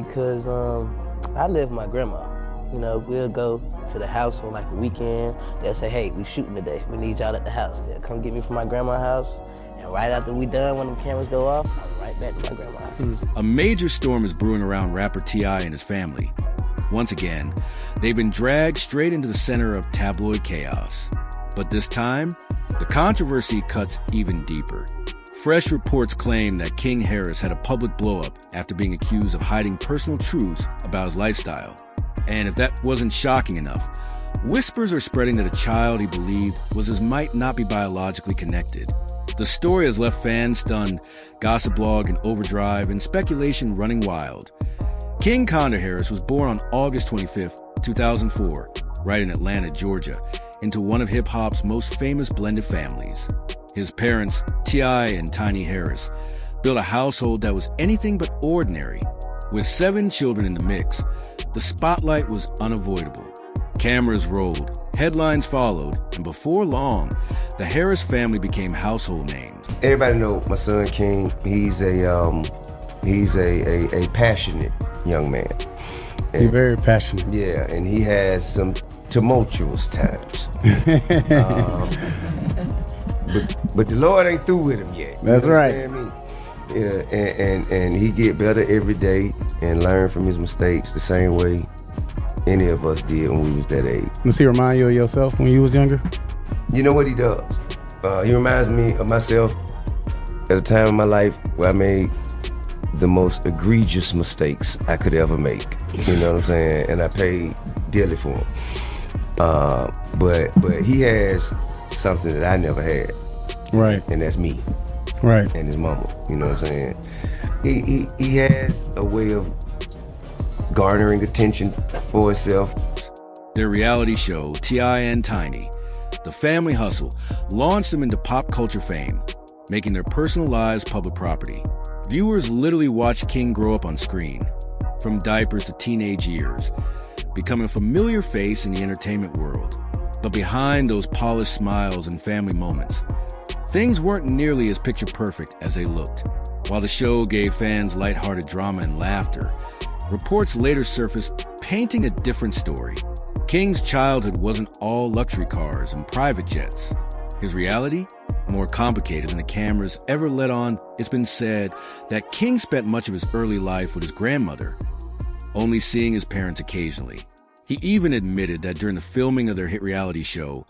because I live with my grandma. You know, we'll go to the house on like a weekend. They'll say, hey, we shooting today. We need y'all at the house. They'll come get me from my grandma's house. And right after we done, when the cameras go off, I'm right back to my grandma's house. A major storm is brewing around rapper T.I. and his family. Once again, they've been dragged straight into the center of tabloid chaos. But this time, the controversy cuts even deeper. Fresh reports claim that King Harris had a public blow-up after being accused of hiding personal truths about his lifestyle. And if that wasn't shocking enough, whispers are spreading that a child he believed was his might not be biologically connected. The story has left fans stunned, gossip blog in overdrive, and speculation running wild. King Conner Harris was born on August 25, 2004, right in Atlanta, Georgia, into one of hip-hop's most famous blended families. His parents, T.I. and Tiny Harris, built a household that was anything but ordinary. With 7 children in the mix, the spotlight was unavoidable. Cameras rolled, headlines followed, and before long, the Harris family became household names. Everybody know my son King. He's a passionate young man. He's very passionate. Yeah, and he has some tumultuous times. But the Lord ain't through with him yet. That's right. I mean? Yeah, and he get better every day and learn from his mistakes the same way any of us did when we was that age. Does he remind you of yourself when you was younger? You know what he does? He reminds me of myself at a time in my life where I made the most egregious mistakes I could ever make. You know what I'm saying? And I paid dearly for them. But he has something that I never had. Right. And that's me. Right. And his mama. You know what I'm saying? He has a way of garnering attention for himself. Their reality show, T.I. and Tiny, The Family Hustle, launched them into pop culture fame, making their personal lives public property. Viewers literally watched King grow up on screen, from diapers to teenage years, becoming a familiar face in the entertainment world. But behind those polished smiles and family moments, things weren't nearly as picture perfect as they looked. While the show gave fans lighthearted drama and laughter, reports later surfaced painting a different story. King's childhood wasn't all luxury cars and private jets. His reality? More complicated than the cameras ever let on. It's been said that King spent much of his early life with his grandmother, only seeing his parents occasionally. He even admitted that during the filming of their hit reality show,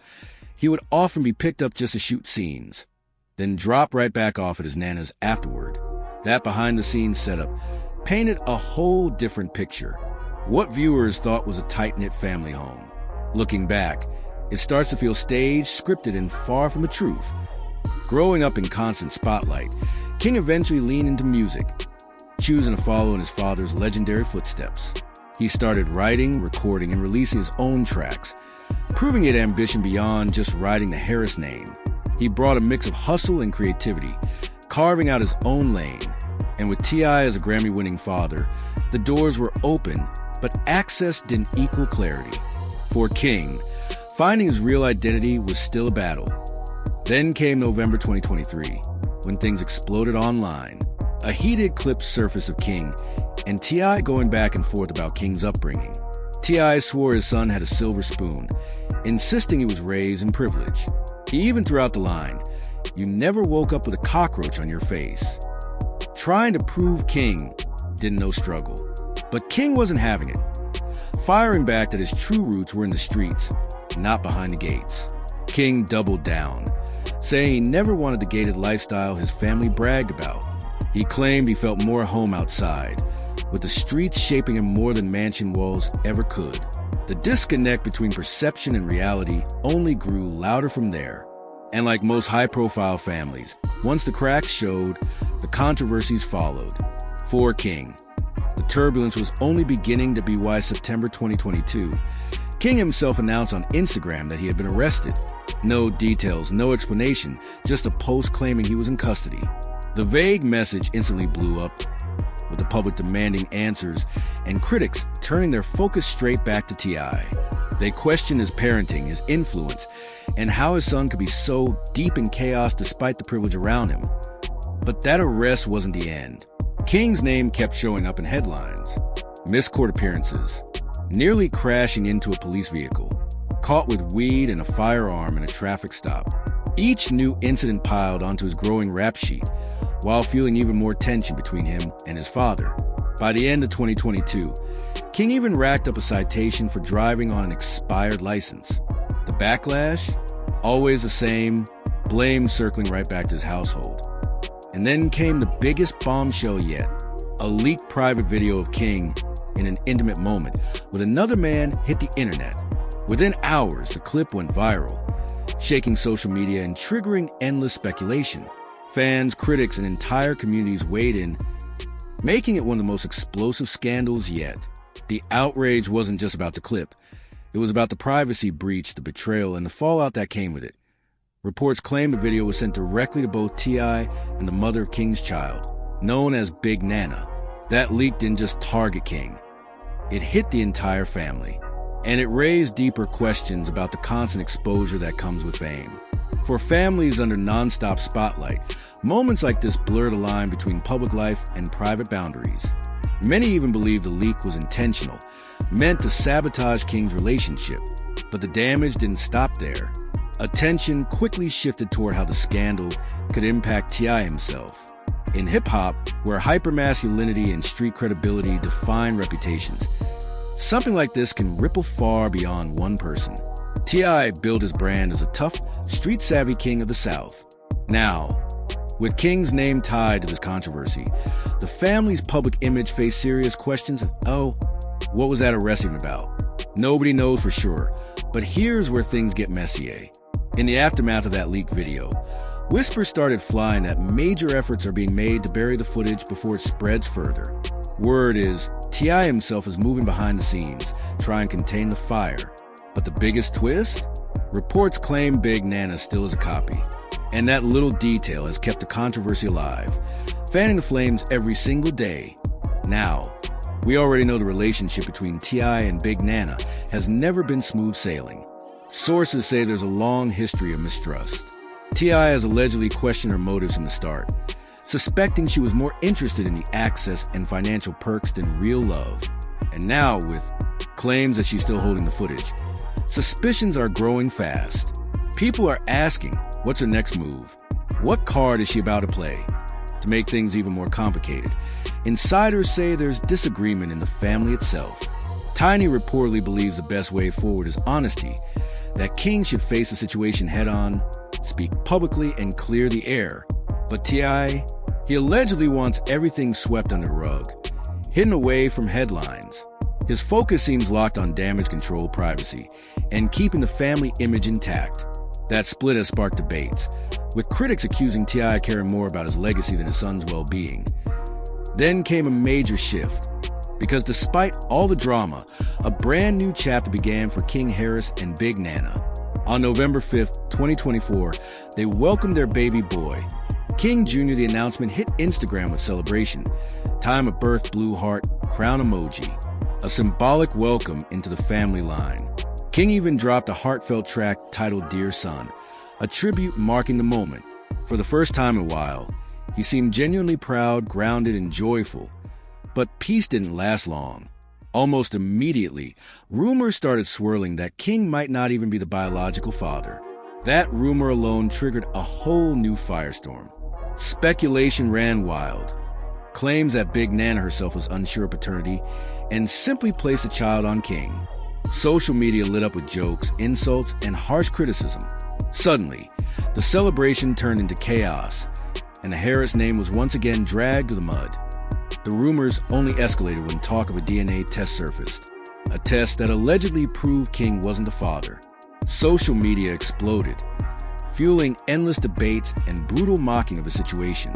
he would often be picked up just to shoot scenes, then drop right back off at his nana's afterward. That behind-the-scenes setup painted a whole different picture. What viewers thought was a tight-knit family home. Looking back, it starts to feel staged, scripted, and far from the truth. Growing up in constant spotlight, King eventually leaned into music, choosing to follow in his father's legendary footsteps. He started writing, recording, and releasing his own tracks, proving he had ambition beyond just riding the Harris name. He brought a mix of hustle and creativity, carving out his own lane. And with T.I. as a Grammy-winning father, the doors were open, but access didn't equal clarity. For King, finding his real identity was still a battle. Then came November 2023, when things exploded online. A heated clip surfaced of King, and T.I. going back and forth about King's upbringing. T.I. swore his son had a silver spoon, insisting he was raised in privilege. He even threw out the line, "You never woke up with a cockroach on your face." Trying to prove King didn't know struggle. But King wasn't having it, firing back that his true roots were in the streets, not behind the gates. King doubled down, saying he never wanted the gated lifestyle his family bragged about. He claimed he felt more at home outside, with the streets shaping him more than mansion walls ever could. The disconnect between perception and reality only grew louder from there. And like most high-profile families, once the cracks showed, the controversies followed. For King, the turbulence was only beginning to be why September 2022, King himself announced on Instagram that he had been arrested. No details, no explanation, just a post claiming he was in custody. The vague message instantly blew up, with the public demanding answers and critics turning their focus straight back to T.I. They questioned his parenting, his influence, and how his son could be so deep in chaos despite the privilege around him. But that arrest wasn't the end. King's name kept showing up in headlines. missed court appearances, nearly crashing into a police vehicle, caught with weed and a firearm in a traffic stop. Each new incident piled onto his growing rap sheet, while fueling even more tension between him and his father. By the end of 2022, King even racked up a citation for driving on an expired license. The backlash? Always the same, blame circling right back to his household. And then came the biggest bombshell yet, a leaked private video of King in an intimate moment with another man hit the internet. Within hours, the clip went viral, shaking social media and triggering endless speculation. Fans, critics, and entire communities weighed in, making it one of the most explosive scandals yet. The outrage wasn't just about the clip. It was about the privacy breach, the betrayal, and the fallout that came with it. Reports claim the video was sent directly to both T.I. and the mother of King's child, known as Big Nana. That leak didn't just target King. It hit the entire family. And it raised deeper questions about the constant exposure that comes with fame. For families under nonstop spotlight, moments like this blur the line between public life and private boundaries. Many even believe the leak was intentional, meant to sabotage King's relationship. But the damage didn't stop there. Attention quickly shifted toward how the scandal could impact T.I. himself. In hip-hop, where hypermasculinity and street credibility define reputations, something like this can ripple far beyond one person. T.I. built his brand as a tough, street-savvy king of the South. Now, with King's name tied to this controversy, the family's public image faced serious questions of, what was that arrest even about? Nobody knows for sure, but here's where things get messy. In the aftermath of that leaked video, whispers started flying that major efforts are being made to bury the footage before it spreads further. Word is, T.I. himself is moving behind the scenes, trying to contain the fire. But the biggest twist? Reports claim Big Nana still is a copy. And that little detail has kept the controversy alive, fanning the flames every single day. Now, we already know the relationship between T.I. and Big Nana has never been smooth sailing. Sources say there's a long history of mistrust. T.I. has allegedly questioned her motives from the start, suspecting she was more interested in the access and financial perks than real love. And now, with claims that she's still holding the footage, suspicions are growing fast. People are asking, what's her next move? What card is she about to play? To make things even more complicated, insiders say there's disagreement in the family itself. Tiny reportedly believes the best way forward is honesty, that King should face the situation head-on, speak publicly, and clear the air. But T.I., he allegedly wants everything swept under the rug, hidden away from headlines. His focus seems locked on damage control, privacy, and keeping the family image intact. That split has sparked debates, with critics accusing T.I. caring more about his legacy than his son's well-being. Then came a major shift, because despite all the drama, a brand new chapter began for King Harris and Big Nana. On November 5th, 2024, they welcomed their baby boy. King Jr., the announcement hit Instagram with celebration. Time of birth, blue heart, crown emoji. A symbolic welcome into the family line. King even dropped a heartfelt track titled Dear Son, a tribute marking the moment. For the first time in a while, he seemed genuinely proud, grounded, and joyful. But peace didn't last long. Almost immediately, rumors started swirling that King might not even be the biological father. That rumor alone triggered a whole new firestorm. Speculation ran wild. Claims that Big Nana herself was unsure of paternity and simply placed the child on King. Social media lit up with jokes, insults, and harsh criticism. Suddenly, the celebration turned into chaos, and the Harris name was once again dragged to the mud. The rumors only escalated when talk of a DNA test surfaced, a test that allegedly proved King wasn't the father. Social media exploded, fueling endless debates and brutal mocking of the situation.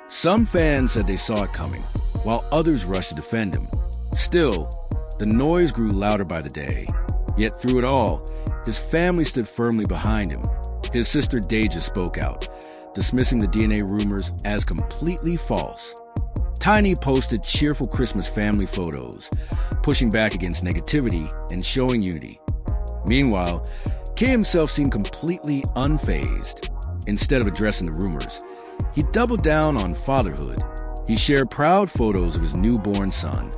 Some fans said they saw it coming, while others rushed to defend him. Still, the noise grew louder by the day. Yet through it all, his family stood firmly behind him. His sister Deja spoke out, dismissing the DNA rumors as completely false. Tiny posted cheerful Christmas family photos, pushing back against negativity and showing unity. Meanwhile, King himself seemed completely unfazed. Instead of addressing the rumors, he doubled down on fatherhood. He shared proud photos of his newborn son,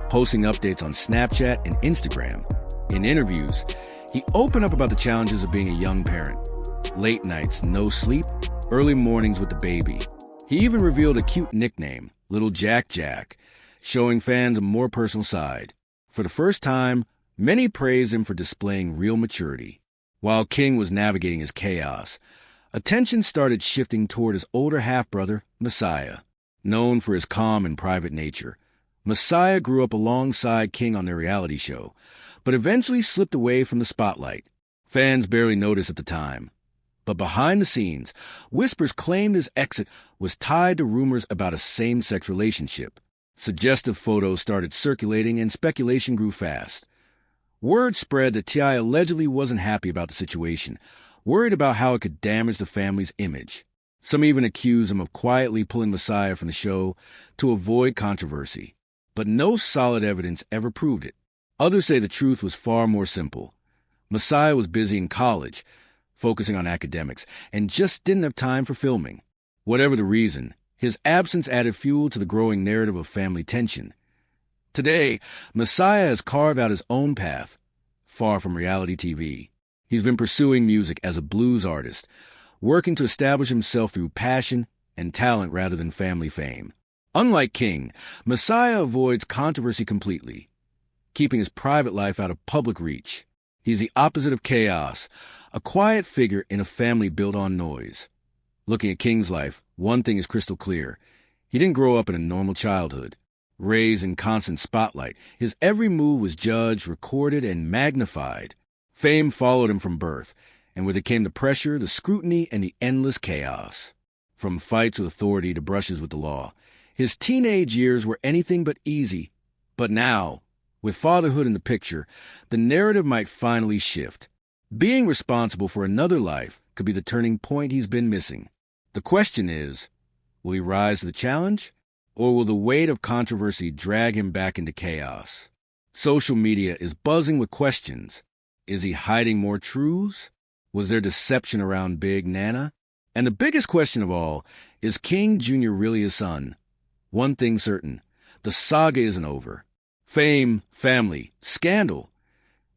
posting updates on Snapchat and Instagram. In interviews, he opened up about the challenges of being a young parent. Late nights, no sleep, early mornings with the baby. He even revealed a cute nickname, Little Jack Jack, showing fans a more personal side. For the first time, many praised him for displaying real maturity. While King was navigating his chaos, attention started shifting toward his older half-brother, Messiah. Known for his calm and private nature, Messiah grew up alongside King on their reality show, but eventually slipped away from the spotlight. Fans barely noticed at the time. But behind the scenes, whispers claimed his exit was tied to rumors about a same-sex relationship. Suggestive photos started circulating and speculation grew fast. Word spread that T.I. allegedly wasn't happy about the situation, worried about how it could damage the family's image. Some even accused him of quietly pulling Messiah from the show to avoid controversy. But no solid evidence ever proved it. Others say the truth was far more simple. Messiah was busy in college, focusing on academics, and just didn't have time for filming. Whatever the reason, his absence added fuel to the growing narrative of family tension. Today, Messiah has carved out his own path, far from reality TV. He's been pursuing music as a blues artist, working to establish himself through passion and talent rather than family fame. Unlike King, Messiah avoids controversy completely, keeping his private life out of public reach. He's the opposite of chaos, a quiet figure in a family built on noise. Looking at King's life, one thing is crystal clear. He didn't grow up in a normal childhood. Raised in constant spotlight, his every move was judged, recorded, and magnified. Fame followed him from birth, and with it came the pressure, the scrutiny, and the endless chaos. From fights with authority to brushes with the law, his teenage years were anything but easy. But now, with fatherhood in the picture, the narrative might finally shift. Being responsible for another life could be the turning point he's been missing. The question is, will he rise to the challenge, or will the weight of controversy drag him back into chaos? Social media is buzzing with questions. Is he hiding more truths? Was there deception around Big Nana? And the biggest question of all, is King Jr. really his son? One thing certain, the saga isn't over. Fame, family, scandal.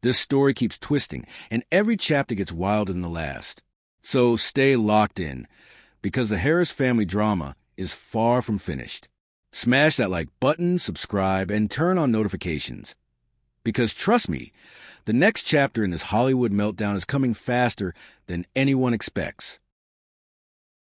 This story keeps twisting, and every chapter gets wilder than the last. So stay locked in, because the Harris family drama is far from finished. Smash that like button, subscribe, and turn on notifications. Because trust me, the next chapter in this Hollywood meltdown is coming faster than anyone expects.